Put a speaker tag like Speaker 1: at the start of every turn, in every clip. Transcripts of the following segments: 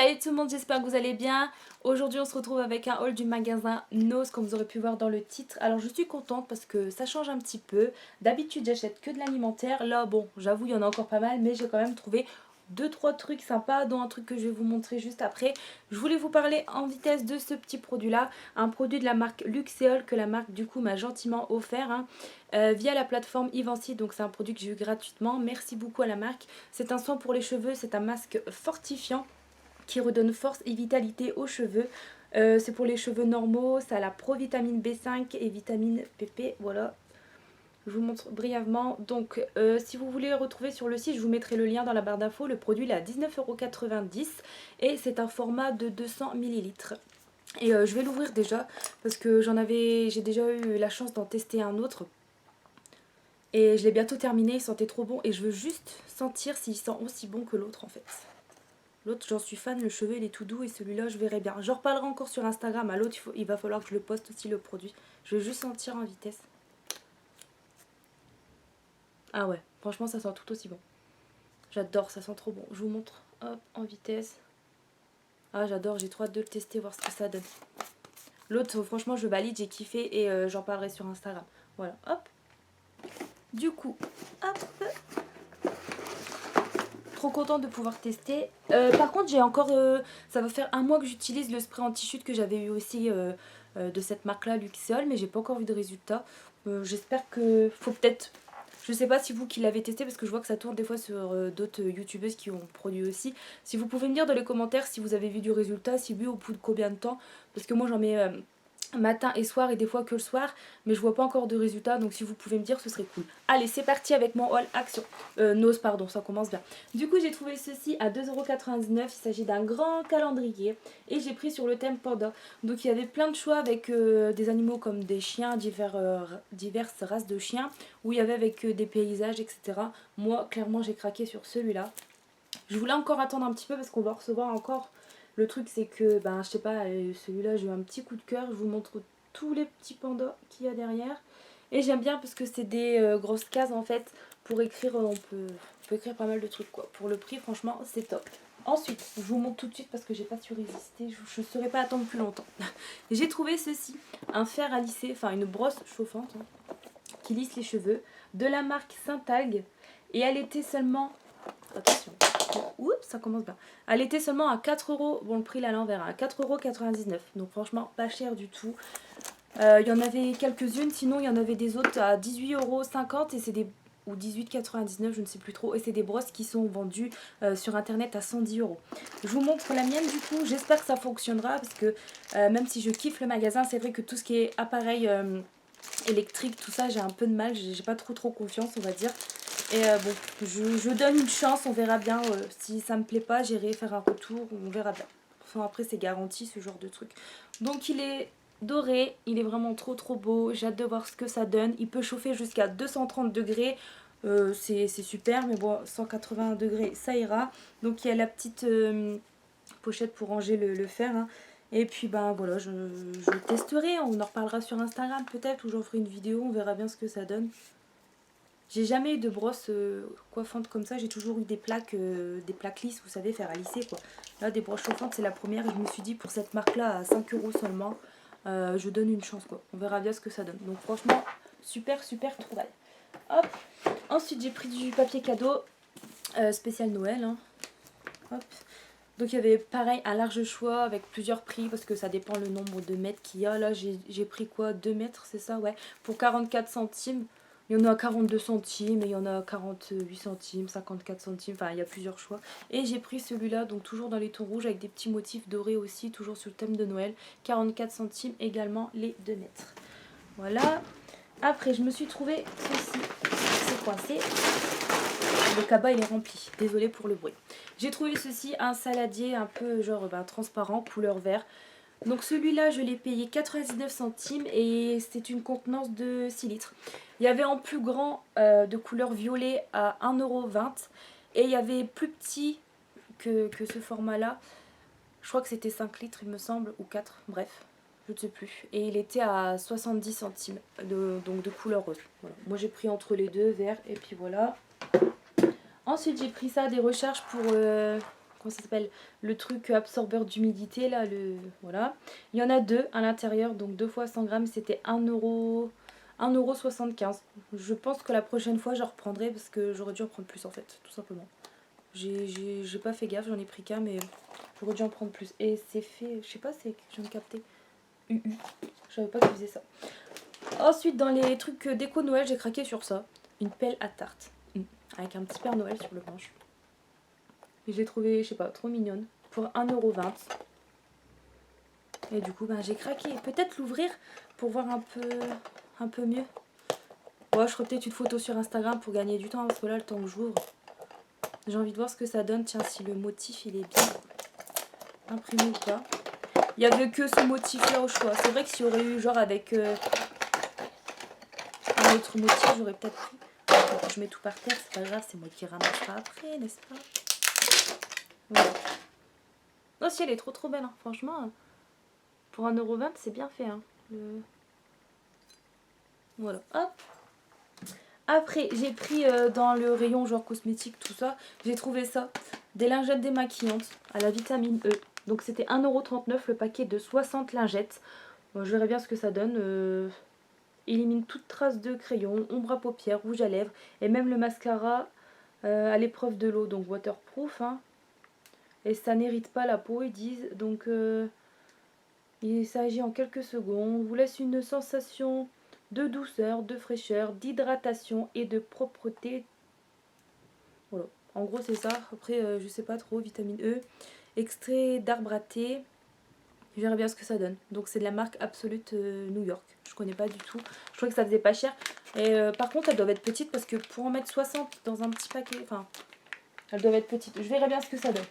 Speaker 1: Salut tout le monde, j'espère que vous allez bien. Aujourd'hui on se retrouve avec un haul du magasin Nose comme vous aurez pu voir dans le titre. Alors je suis contente parce que ça change un petit peu. D'habitude j'achète que de l'alimentaire. Là bon, j'avoue il y en a encore pas mal mais j'ai quand même trouvé 2-3 trucs sympas, dont un truc que je vais vous montrer juste après. Je voulais vous parler en vitesse de ce petit produit là, un produit de la marque Luxéol que la marque du coup m'a gentiment offert via la plateforme Ivancy. Donc c'est un produit que j'ai eu gratuitement, merci beaucoup à la marque. C'est un soin pour les cheveux, c'est un masque fortifiant qui redonne force et vitalité aux cheveux. C'est pour les cheveux normaux, ça a la provitamine B5 et vitamine PP, voilà. Je vous montre brièvement. Donc si vous voulez retrouver sur le site, je vous mettrai le lien dans la barre d'infos. Le produit il est à 19,90 € et c'est un format de 200 ml. Et je vais l'ouvrir déjà parce que j'ai déjà eu la chance d'en tester un autre. Et je l'ai bientôt terminé, il sentait trop bon et je veux juste sentir s'il sent aussi bon que l'autre en fait. L'autre j'en suis fan, le cheveu il est tout doux et celui-là je verrai bien. J'en reparlerai encore sur Instagram, à l'autre il va falloir que je le poste aussi le produit. Je vais juste sentir en vitesse. Ah ouais, franchement ça sent tout aussi bon. J'adore, ça sent trop bon. Je vous montre, hop, en vitesse. Ah j'adore, j'ai trop hâte de le tester, voir ce que ça donne. L'autre franchement je valide, j'ai kiffé et j'en parlerai sur Instagram. Voilà, hop. Du coup, hop. Trop contente de pouvoir tester. Par contre j'ai encore, ça va faire un mois que j'utilise le spray anti-chute que j'avais eu aussi de cette marque là, Luxéol, mais j'ai pas encore vu de résultat. J'espère que, faut peut-être, je sais pas si vous qui l'avez testé parce que je vois que ça tourne des fois sur d'autres youtubeuses qui ont produit aussi. Si vous pouvez me dire dans les commentaires si vous avez vu du résultat, si oui au bout de combien de temps, parce que moi j'en mets matin et soir et des fois que le soir, mais je vois pas encore de résultats, donc si vous pouvez me dire ce serait cool. Allez c'est parti avec mon haul action, Nose pardon, ça commence bien. Du coup j'ai trouvé ceci à 2,99 €, il s'agit d'un grand calendrier et j'ai pris sur le thème panda. Donc il y avait plein de choix avec des animaux comme des chiens, diverses races de chiens, où il y avait avec des paysages etc. Moi clairement j'ai craqué sur celui-là. Je voulais encore attendre un petit peu parce qu'on va recevoir encore. Le truc c'est que, ben je sais pas, celui-là j'ai eu un petit coup de cœur. Je vous montre tous les petits pandas qu'il y a derrière. Et j'aime bien parce que c'est des grosses cases en fait. Pour écrire, on peut écrire pas mal de trucs quoi. Pour le prix franchement c'est top. Ensuite, je vous montre tout de suite parce que j'ai pas su résister. Je ne saurais pas attendre plus longtemps. J'ai trouvé ceci, un fer à lisser, enfin une brosse chauffante qui lisse les cheveux. De la marque Syntag. Et elle était seulement... Attention. Oups, ça commence bien. Elle était seulement à 4 €. Bon, le prix là à l'envers, à 4,99 €. Donc franchement, pas cher du tout. Il y en avait quelques-unes, sinon il y en avait des autres à 18,50 € et c'est des... ou 18,99 €, je ne sais plus trop. Et c'est des brosses qui sont vendues sur internet à 110 €. Je vous montre la mienne du coup. J'espère que ça fonctionnera parce que même si je kiffe le magasin, c'est vrai que tout ce qui est appareil électrique, tout ça, j'ai un peu de mal. J'ai pas trop confiance, on va dire. Et bon, je donne une chance, on verra bien. Si ça me plaît pas, j'irai faire un retour, on verra bien. Enfin, après, c'est garanti ce genre de truc. Donc, il est doré, il est vraiment trop beau. J'ai hâte de voir ce que ça donne. Il peut chauffer jusqu'à 230 degrés. C'est super, mais bon, 180 degrés, ça ira. Donc, il y a la petite pochette pour ranger le fer. Et puis, ben voilà, je le testerai. On en reparlera sur Instagram peut-être, ou j'en ferai une vidéo, on verra bien ce que ça donne. J'ai jamais eu de brosse coiffante comme ça, j'ai toujours eu des plaques lisses, vous savez, faire à lisser quoi. Là, des brosses chauffantes, c'est la première et je me suis dit pour cette marque-là, à 5 € seulement, je donne une chance quoi. On verra bien ce que ça donne. Donc franchement, super trouvaille. Hop. Ensuite, j'ai pris du papier cadeau spécial Noël. Hop. Donc il y avait pareil un large choix avec plusieurs prix parce que ça dépend le nombre de mètres qu'il y a. Là, j'ai pris quoi, 2 mètres, c'est ça, ouais, pour 44 centimes. Il y en a à 42 centimes et il y en a à 48 centimes, 54 centimes, enfin il y a plusieurs choix. Et j'ai pris celui-là, donc toujours dans les tons rouges avec des petits motifs dorés aussi, toujours sur le thème de Noël. 44 centimes également les 2 mètres. Voilà. Après je me suis trouvé ceci, c'est coincé. Le cabas il est rempli, désolée pour le bruit. J'ai trouvé ceci, un saladier un peu genre transparent, couleur vert. Donc celui-là je l'ai payé 99 centimes et c'est une contenance de 6 litres. Il y avait en plus grand de couleur violet à 1,20 € et il y avait plus petit que ce format là. Je crois que c'était 5 litres il me semble, ou 4, bref, je ne sais plus. Et il était à 70 centimes, donc de couleur rose. Voilà. Moi j'ai pris entre les deux, vert et puis voilà. Ensuite j'ai pris ça, des recharges comment ça s'appelle, le truc absorbeur d'humidité là, voilà. Il y en a deux à l'intérieur, donc 2 fois 100 grammes, c'était 1,75 €. Je pense que la prochaine fois, je reprendrai parce que j'aurais dû en prendre plus en fait, tout simplement. J'ai pas fait gaffe, j'en ai pris qu'un, mais j'aurais dû en prendre plus. Et c'est fait, je sais pas, c'est que je viens de capter. Je savais pas qu'ils faisaient ça. Ensuite, dans les trucs déco Noël, j'ai craqué sur ça. Une pelle à tarte. Avec un petit Père Noël sur le manche. Et je l'ai trouvé, je sais pas, trop mignonne. Pour 1,20 €. Et du coup, ben, j'ai craqué. Peut-être l'ouvrir pour voir un peu mieux. Bon, je ferai peut-être une photo sur Instagram pour gagner du temps. Parce que là, le temps que j'ouvre, j'ai envie de voir ce que ça donne. Tiens, si le motif, il est bien imprimé ou pas. Il n'y avait que ce motif-là au choix. C'est vrai que s'il y aurait eu genre avec un autre motif, j'aurais peut-être pris. Donc, je mets tout par terre, c'est pas grave, c'est moi qui ramassera après, n'est-ce pas? Voilà. Non, si elle est trop belle, hein. Franchement, pour 1,20 €, c'est bien fait. Hein. Voilà, hop. Après, j'ai pris dans le rayon genre cosmétique, tout ça, j'ai trouvé ça. Des lingettes démaquillantes à la vitamine E. Donc c'était 1,39 € le paquet de 60 lingettes. Bon, je verrai bien ce que ça donne. Élimine toute trace de crayon, ombre à paupières, rouge à lèvres et même le mascara à l'épreuve de l'eau, donc waterproof. Hein. Et ça n'irrite pas la peau, ils disent. Donc ça agit en quelques secondes. Vous laisse une sensation de douceur, de fraîcheur, d'hydratation et de propreté. Voilà. En gros, c'est ça. Après, je sais pas trop. Vitamine E. Extrait d'arbre à thé. Je verrai bien ce que ça donne. Donc, c'est de la marque Absolute New York. Je connais pas du tout. Je crois que ça faisait pas cher. Et par contre, elles doivent être petites parce que pour en mettre 60 dans un petit paquet, enfin, elles doivent être petites. Je verrai bien ce que ça donne.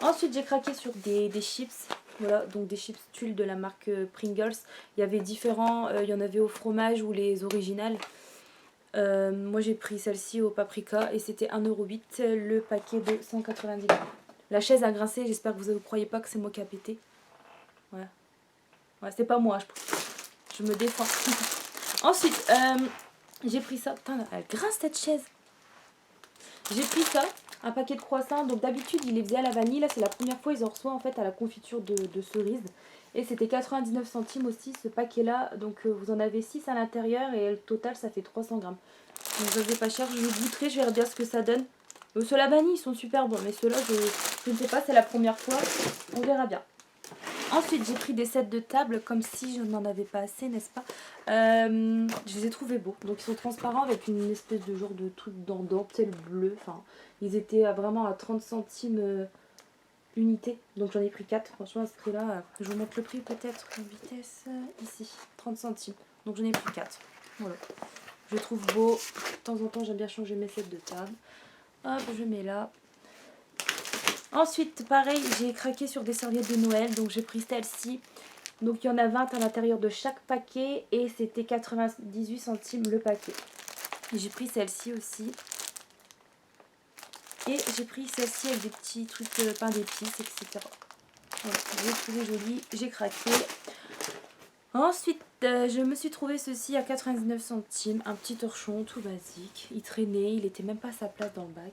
Speaker 1: Ensuite, j'ai craqué sur des chips. Voilà, donc des chips tuiles de la marque Pringles. Il y avait différents, il y en avait au fromage ou les originales. Moi j'ai pris celle-ci au paprika et c'était 1,08 € le paquet de 190 grammes. La chaise a grincé, j'espère que vous ne croyez pas que c'est moi qui a pété. Voilà. Ouais, c'est pas moi, je me défends. Ensuite, j'ai pris ça. Putain, elle grince cette chaise. J'ai pris ça, un paquet de croissants. Donc d'habitude, il les faisait à la vanille. Là, c'est la première fois, ils en reçoivent en fait à la confiture de cerise. Et c'était 99 centimes aussi ce paquet-là. Donc vous en avez 6 à l'intérieur et le total, ça fait 300 grammes. Donc ça faisait pas cher. Je goûterai, je verrai bien ce que ça donne. Ceux-là à vanille, ils sont super bons. Mais ceux-là, je ne sais pas, c'est la première fois. On verra bien. Ensuite, j'ai pris des sets de table comme si je n'en avais pas assez, n'est-ce pas? Je les ai trouvés beaux. Donc, ils sont transparents avec une espèce de genre de truc dans dentelle bleu. Enfin, ils étaient vraiment à 30 centimes unité. Donc, j'en ai pris 4. Franchement, à ce prix-là, je vous montre le prix peut-être en vitesse. Ici, 30 centimes. Donc, j'en ai pris 4. Voilà. Je les trouve beaux. De temps en temps, j'aime bien changer mes sets de table. Hop, je mets là. Ensuite, pareil, j'ai craqué sur des serviettes de Noël, donc j'ai pris celle-ci. Donc il y en a 20 à l'intérieur de chaque paquet et c'était 98 centimes le paquet. J'ai pris celle-ci aussi. Et j'ai pris celle-ci avec des petits trucs pain d'épices, etc. Voilà, j'ai trouvé joli, j'ai craqué. Ensuite, je me suis trouvé ceci à 99 centimes, un petit torchon tout basique. Il traînait, il était même pas à sa place dans le bac.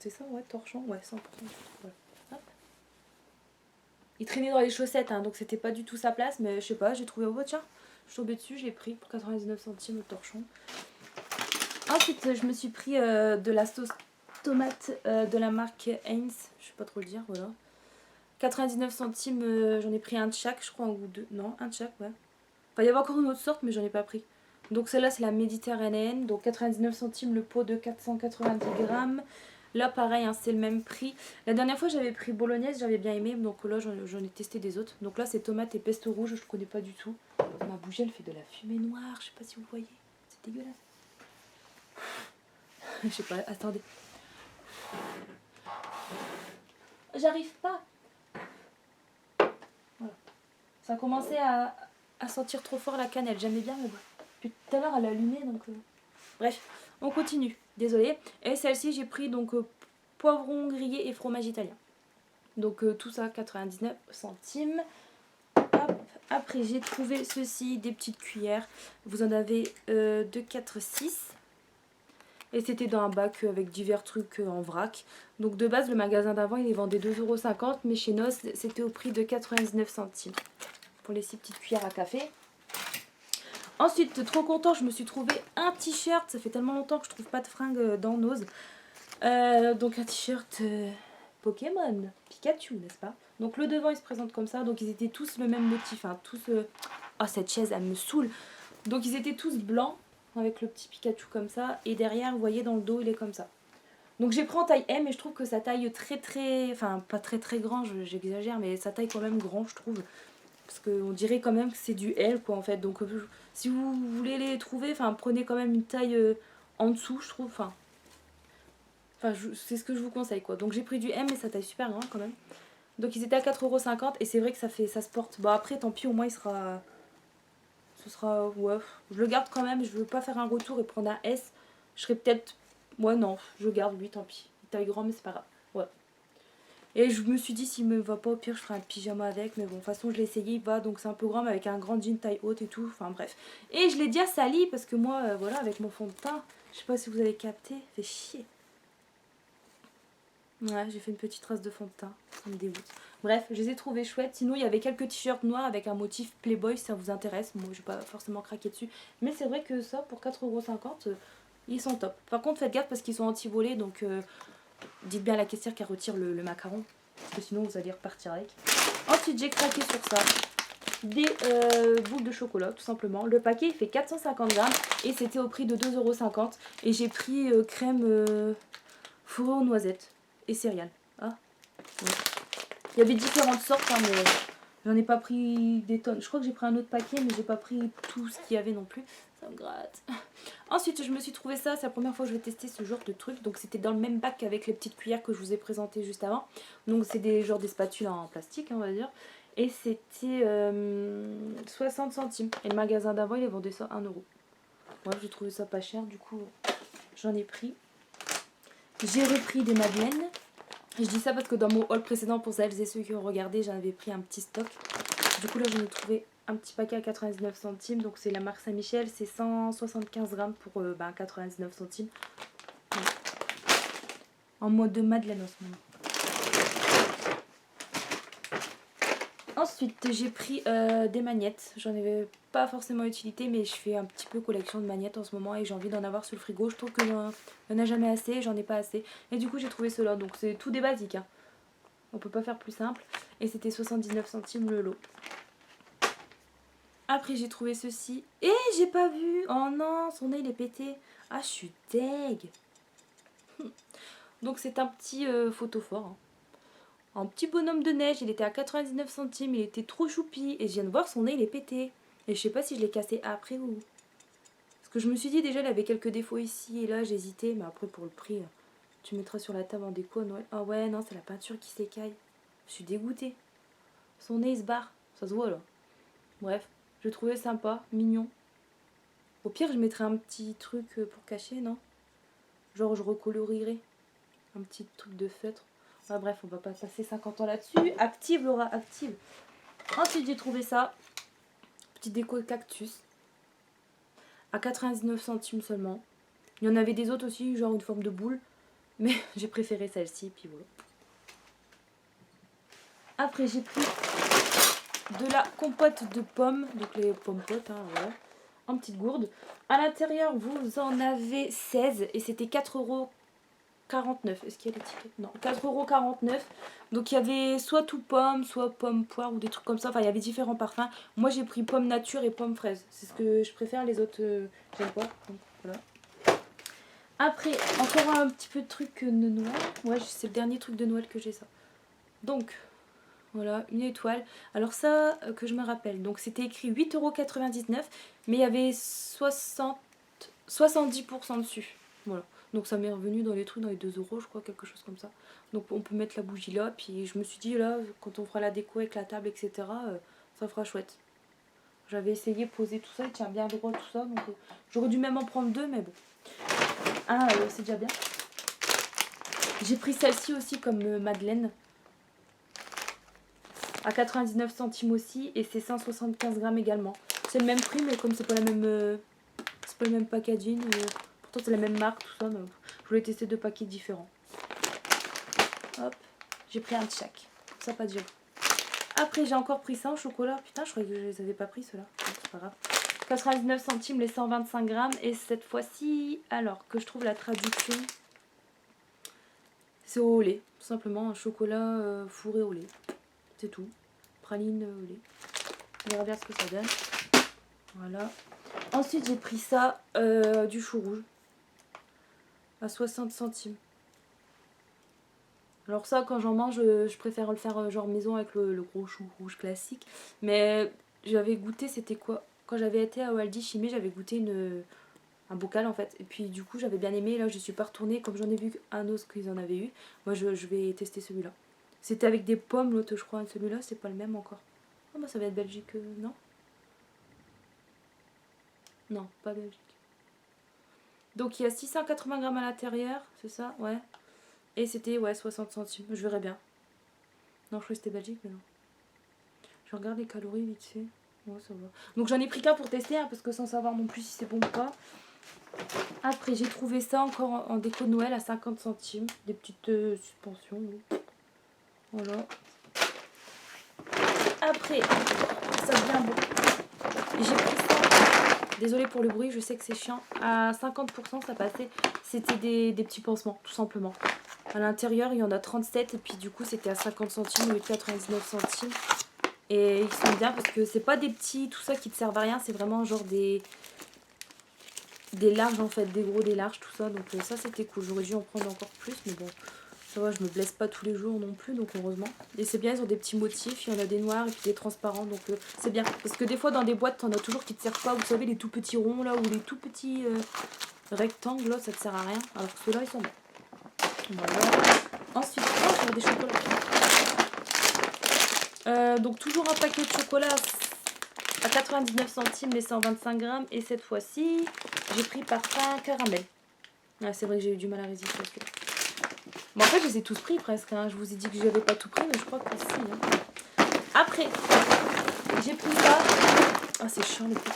Speaker 1: C'est ça, ouais, torchon, ouais, 100%. Voilà. Hop. Il traînait dans les chaussettes, hein, donc c'était pas du tout sa place, mais je sais pas, j'ai trouvé, oh tiens, je suis tombée dessus, je l'ai pris pour 99 centimes le torchon. Ensuite, je me suis pris de la sauce tomate de la marque Heinz, je sais pas trop le dire, voilà. 99 centimes, j'en ai pris un de chaque, je crois, ou deux, non, un de chaque, ouais. Enfin, il y avait encore une autre sorte, mais j'en ai pas pris. Donc celle-là, c'est la méditerranéenne, donc 99 centimes le pot de 490 grammes. Là, pareil, hein, c'est le même prix. La dernière fois, j'avais pris bolognaise, j'avais bien aimé. Donc là, j'en ai testé des autres. Donc là, c'est tomate et pesto rouge, je connais pas du tout. Ma bougie, elle fait de la fumée noire. Je sais pas si vous voyez. C'est dégueulasse. Je sais pas, attendez. J'arrive pas. Voilà. Ça a commencé à sentir trop fort la cannelle. J'aimais bien, mais bon. Puis tout à l'heure, elle a allumé, donc... Bref, on continue. Désolée. Et celle-ci, j'ai pris donc poivron grillé et fromage italien. Donc tout ça 99 centimes. Hop. Après j'ai trouvé ceci, des petites cuillères. Vous en avez 2, 4, 6. Et c'était dans un bac avec divers trucs en vrac. Donc de base, le magasin d'avant, il les vendait 2,50 €. Mais chez Nos, c'était au prix de 99 centimes. Pour les 6 petites cuillères à café. Ensuite, trop content, je me suis trouvé un t-shirt. Ça fait tellement longtemps que je trouve pas de fringues dans Nos. Donc un t-shirt Pokémon, Pikachu, n'est-ce pas? Donc le devant, il se présente comme ça. Donc ils étaient tous le même motif. Hein, tous... Oh, cette chaise, elle me saoule. Donc ils étaient tous blancs. Avec le petit Pikachu comme ça. Et derrière, vous voyez, dans le dos, il est comme ça. Donc j'ai pris en taille M et je trouve que ça taille très... Enfin, pas très grand, j'exagère, mais ça taille quand même grand, je trouve. Parce qu'on dirait quand même que c'est du L, quoi, en fait. Donc si vous voulez les trouver, enfin, prenez quand même une taille en dessous, je trouve. Enfin, c'est ce que je vous conseille, quoi. Donc j'ai pris du M et ça taille super grand, quand même. Donc ils étaient à 4,50 € et c'est vrai que ça se porte. Bon, après, tant pis, au moins, il sera... Ce sera... Ouais, je le garde quand même. Je veux pas faire un retour et prendre un S. Je serais peut-être... Ouais, non, je garde lui, tant pis. Il taille grand, mais c'est pas grave. Ouais. Et je me suis dit, s'il me va pas, au pire, je ferai un pyjama avec. Mais bon, de toute façon, je l'ai essayé, il va. Donc c'est un peu grand, mais avec un grand jean taille haute et tout. Enfin, bref. Et je l'ai dit à Sally, parce que moi, voilà, avec mon fond de teint, je sais pas si vous avez capté, fait chier. Ouais, j'ai fait une petite trace de fond de teint. Ça me dégoûte. Bref, je les ai trouvés chouettes. Sinon, il y avait quelques t-shirts noirs avec un motif Playboy, si ça vous intéresse. Moi, je vais pas forcément craquer dessus. Mais c'est vrai que ça, pour 4,50 €, ils sont top. Par contre, faites gaffe parce qu'ils sont anti-volés. Donc, dites bien à la caissière qu'elle retire le macaron. Parce que sinon, vous allez repartir avec. Ensuite, j'ai craqué sur ça. Des boules de chocolat, tout simplement. Le paquet, il fait 450 grammes. Et c'était au prix de 2,50 €. Et j'ai pris crème fourrée aux noisettes et céréales. Ah, ouais. Il y avait différentes sortes, hein, mais j'en ai pas pris des tonnes. Je crois que j'ai pris un autre paquet, mais j'ai pas pris tout ce qu'il y avait non plus. Ça me gratte. Ensuite, je me suis trouvé ça. C'est la première fois que je vais tester ce genre de truc. Donc, c'était dans le même bac qu'avec les petites cuillères que je vous ai présentées juste avant. Donc, c'est des des spatules en plastique, on va dire. Et c'était 60 centimes. Et le magasin d'avant, il les vendait ça 1 €. Moi, j'ai trouvé ça pas cher. Du coup, j'en ai pris. J'ai repris des madeleines. Je dis ça parce que dans mon haul précédent, pour celles et ceux qui ont regardé, j'en avais pris un petit stock. Du coup, là, j'en ai trouvé un petit paquet à 99 centimes. Donc, c'est la marque Saint-Michel. C'est 175 grammes pour 99 centimes. Ouais. En mode de madeleine en ce moment. Ensuite, j'ai pris des magnettes. J'en avais pas forcément utilité, mais je fais un petit peu collection de magnettes en ce moment et j'ai envie d'en avoir sur le frigo. Je trouve qu'il n'y en a jamais assez, j'en ai pas assez. Et du coup, j'ai trouvé cela. Donc, c'est tout des basiques. Hein. On peut pas faire plus simple. Et c'était 79 centimes le lot. Après, j'ai trouvé ceci. Et j'ai pas vu. Oh non, son nez il est pété. Ah, je suis deg. Donc, c'est un petit photophore. Hein. Un petit bonhomme de neige, il était à 99 centimes, il était trop choupi. Et je viens de voir son nez, il est pété. Et je sais pas si je l'ai cassé après ou... Parce que je me suis dit déjà, il avait quelques défauts ici et là, j'hésitais. Mais après, pour le prix, tu mettras sur la table en déco à Noël. Ah ouais, non, c'est la peinture qui s'écaille. Je suis dégoûtée. Son nez, il se barre. Ça se voit, là. Bref, je trouvais sympa, mignon. Au pire, je mettrais un petit truc pour cacher, non? Genre, je recolorierais. Un petit truc de feutre. Enfin, bref, on va pas passer 50 ans là-dessus. Active, Laura, active. Ensuite, j'ai trouvé ça. Petite déco de cactus. À 99 centimes seulement. Il y en avait des autres aussi, genre une forme de boule. Mais j'ai préféré celle-ci, puis voilà. Après, j'ai pris de la compote de pommes. Donc les pommes potes, hein, voilà. En petite gourde. À l'intérieur, vous en avez 16 et c'était 4,49 €. Est-ce qu'il y a l'étiquette? Non, 4,49 €. Donc il y avait soit tout pomme, soit pomme poire ou des trucs comme ça. Enfin, il y avait différents parfums. Moi, j'ai pris pomme nature et pomme fraise. C'est ce que je préfère. Les autres, j'aime pas. Donc voilà. Après, encore un petit peu de trucs de Noël. Ouais, c'est le dernier truc de Noël que j'ai ça. Donc, voilà, une étoile. Alors ça, que je me rappelle. Donc c'était écrit 8,99 €. Mais il y avait 70% dessus. Voilà. Donc ça m'est revenu dans les trucs, dans les 2 €, je crois, quelque chose comme ça. Donc on peut mettre la bougie là. Puis je me suis dit, là, quand on fera la déco avec la table, etc., ça fera chouette. J'avais essayé de poser tout ça, il tient bien droit, tout ça. Donc j'aurais dû même en prendre deux, mais bon. Ah, c'est déjà bien. J'ai pris celle-ci aussi comme Madeleine. À 99 centimes aussi. Et c'est 175 grammes également. C'est le même prix, mais comme c'est pas la même... c'est pas le même packaging. Pourtant c'est la même marque, tout ça. Mais je voulais tester 2 paquets différents. Hop, j'ai pris un de chaque. Ça pas dur. Après j'ai encore pris ça en chocolat. Putain, je croyais que je les avais pas pris ceux-là. C'est pas grave. 99 centimes les 125 grammes. Et cette fois-ci, alors que je trouve la traduction, c'est au lait. Tout simplement un chocolat fourré au lait. C'est tout. Praline au lait. On verra bien ce que ça donne. Voilà. Ensuite j'ai pris ça, du chou rouge. À 60 centimes. Alors ça, quand j'en mange, je préfère le faire genre maison avec le gros chou rouge classique. Mais j'avais goûté, c'était quoi? Quand j'avais été à Aldi Chimie, j'avais goûté un bocal en fait. Et puis du coup, j'avais bien aimé. Là, je suis pas retournée. Comme j'en ai vu un autre qu'ils en avaient eu, moi je vais tester celui-là. C'était avec des pommes, l'autre je crois. Celui-là, c'est pas le même encore. Ah bah ça va être Belgique, non? Non, pas Belgique. Donc il y a 680 grammes à l'intérieur, c'est ça? Ouais. Et c'était, ouais, 60 centimes. Je verrai bien. Non, je croyais que c'était Belgique, mais non. Je regarde les calories vite fait. Ouais, ça va. Donc j'en ai pris qu'un pour tester, hein, parce que sans savoir non plus si c'est bon ou pas. Après, j'ai trouvé ça encore en déco de Noël à 50 centimes. Des petites suspensions. Oui. Voilà. Après, ça devient bon. J'ai pris ça. Désolée pour le bruit, je sais que c'est chiant. À 50%, ça passait. C'était des petits pansements, tout simplement. À l'intérieur, il y en a 37 et puis du coup, c'était à 50 centimes au lieu de 99 centimes. Et ils sont bien parce que c'est pas des petits, tout ça qui te servent à rien. C'est vraiment genre des larges en fait, des gros, des larges, tout ça. Donc ça, c'était cool. J'aurais dû en prendre encore plus, mais bon, ça va, je me blesse pas tous les jours non plus, donc heureusement. Et c'est bien, ils ont des petits motifs. Il y en a des noirs et puis des transparents, donc c'est bien. Parce que des fois, dans des boîtes, t'en as toujours qui te servent pas. Vous savez, les tout petits ronds là ou les tout petits rectangles là, ça te sert à rien. Alors que ceux-là, ils sont bons. Voilà. Ensuite, oh, j'ai des chocolats. Donc toujours un paquet de chocolat à 99 centimes les 125 grammes. Et cette fois-ci, j'ai pris parfum caramel. Ah, c'est vrai que j'ai eu du mal à résister à celui-là. Bon, en fait, je les ai tous pris presque. Hein. Je vous ai dit que je n'avais pas tout pris, mais je crois que si. Hein. Après, j'ai pris ça. Ah, c'est chiant les prix.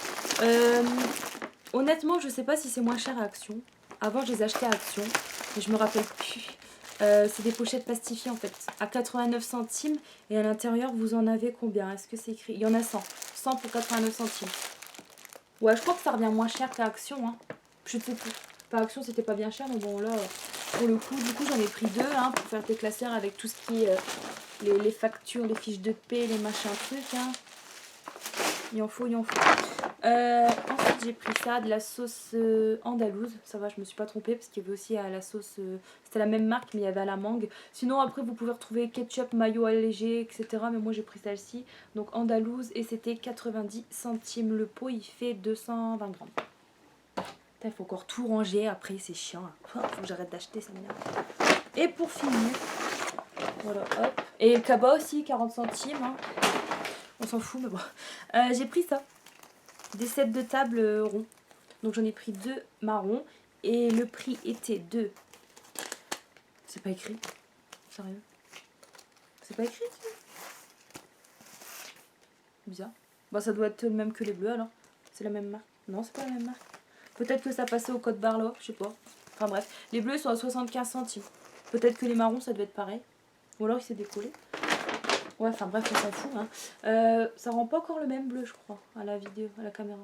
Speaker 1: Honnêtement, je sais pas si c'est moins cher à Action. Avant, je les achetais à Action, mais je me rappelle plus. C'est des pochettes plastifiées en fait, à 89 centimes. Et à l'intérieur, vous en avez combien? Est-ce que c'est écrit? Il y en a 100. 100 pour 89 centimes. Ouais, je crois que ça revient moins cher qu'à Action. Hein. Je sais plus. Par Action, c'était pas bien cher, mais bon, là, pour le coup, du coup, j'en ai pris 2 hein, pour faire des classeurs avec tout ce qui est les factures, les fiches de paie, les machins trucs. Hein. Il en faut, il en faut. Ensuite, j'ai pris ça, de la sauce andalouse. Ça va, je me suis pas trompée parce qu'il y avait aussi à la sauce. C'était la même marque, mais il y avait à la mangue. Sinon, après, vous pouvez retrouver ketchup, mayo allégé, etc. Mais moi, j'ai pris celle-ci. Donc, andalouse. Et c'était 90 centimes le pot. Il fait 220 grammes. Il faut encore tout ranger. Après, c'est chiant. Faut que j'arrête d'acheter, ça m'énerve. Et pour finir, voilà, hop. Et le cabas aussi, 40 centimes. Hein. On s'en fout, mais bon. J'ai pris ça. Des sets de table ronds. Donc j'en ai pris 2 marrons. Et le prix était de... C'est pas écrit. Sérieux. C'est pas écrit. Bizarre. Bah ça doit être le même que les bleus alors. C'est la même marque. Non, c'est pas la même marque. Peut-être que ça passait au code barre là. Je sais pas. Enfin bref. Les bleus sont à 75 centimes. Peut-être que les marrons ça devait être pareil. Ou alors il s'est décollé. Ouais, enfin bref, on s'en fout. Hein. Ça rend pas encore le même bleu, je crois, à la vidéo, à la caméra.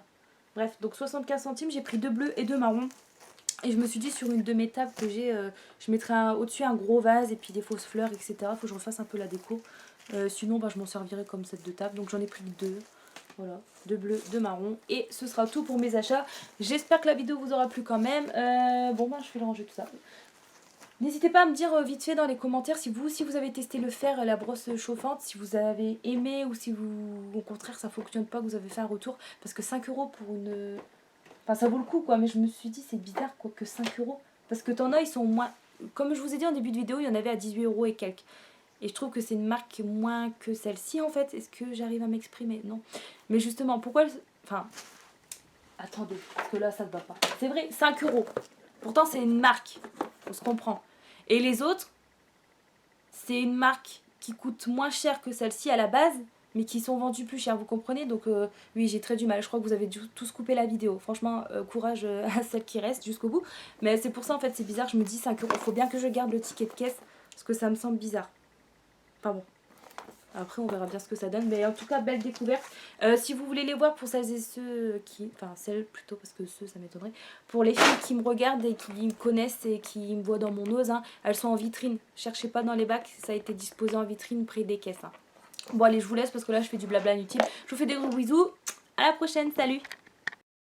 Speaker 1: Bref, donc 75 centimes, j'ai pris 2 bleus et 2 marrons. Et je me suis dit sur une de mes tables que j'ai, je mettrai au-dessus un gros vase et puis des fausses fleurs, etc. Faut que je refasse un peu la déco. Sinon, bah, je m'en servirai comme set de table. Donc j'en ai pris 2. Voilà, 2 bleus, 2 marrons. Et ce sera tout pour mes achats. J'espère que la vidéo vous aura plu quand même. Bon, bah, je vais le ranger tout ça. N'hésitez pas à me dire vite fait dans les commentaires si vous avez testé le fer, la brosse chauffante, si vous avez aimé ou si au contraire ça fonctionne pas, que vous avez fait un retour. Parce que 5 € pour une... Enfin ça vaut le coup quoi, mais je me suis dit c'est bizarre quoi que 5 €. Parce que t'en as, ils sont moins... Comme je vous ai dit en début de vidéo, il y en avait à 18 € et quelques. Et je trouve que c'est une marque moins que celle-ci en fait. Est-ce que j'arrive à m'exprimer? Non. Mais justement, pourquoi... Enfin... Attendez, parce que là ça ne va pas. C'est vrai, 5 €. Pourtant c'est une marque, on se comprend. Et les autres, c'est une marque qui coûte moins cher que celle-ci à la base, mais qui sont vendus plus cher, vous comprenez? Donc oui, j'ai très du mal. Je crois que vous avez dû tous couper la vidéo. Franchement, courage à celles qui restent jusqu'au bout. Mais c'est pour ça, en fait, c'est bizarre. Je me dis 5 euros. Faut bien que je garde le ticket de caisse parce que ça me semble bizarre. Enfin bon. Après, on verra bien ce que ça donne. Mais en tout cas, belle découverte. Si vous voulez les voir pour celles et ceux qui... Enfin, celles plutôt, parce que ceux, ça m'étonnerait. Pour les filles qui me regardent et qui me connaissent et qui me voient dans mon ose, hein, elles sont en vitrine. Cherchez pas dans les bacs. Ça a été disposé en vitrine près des caisses. Hein. Bon, allez, je vous laisse parce que là, je fais du blabla inutile. Je vous fais des gros bisous. À la prochaine. Salut!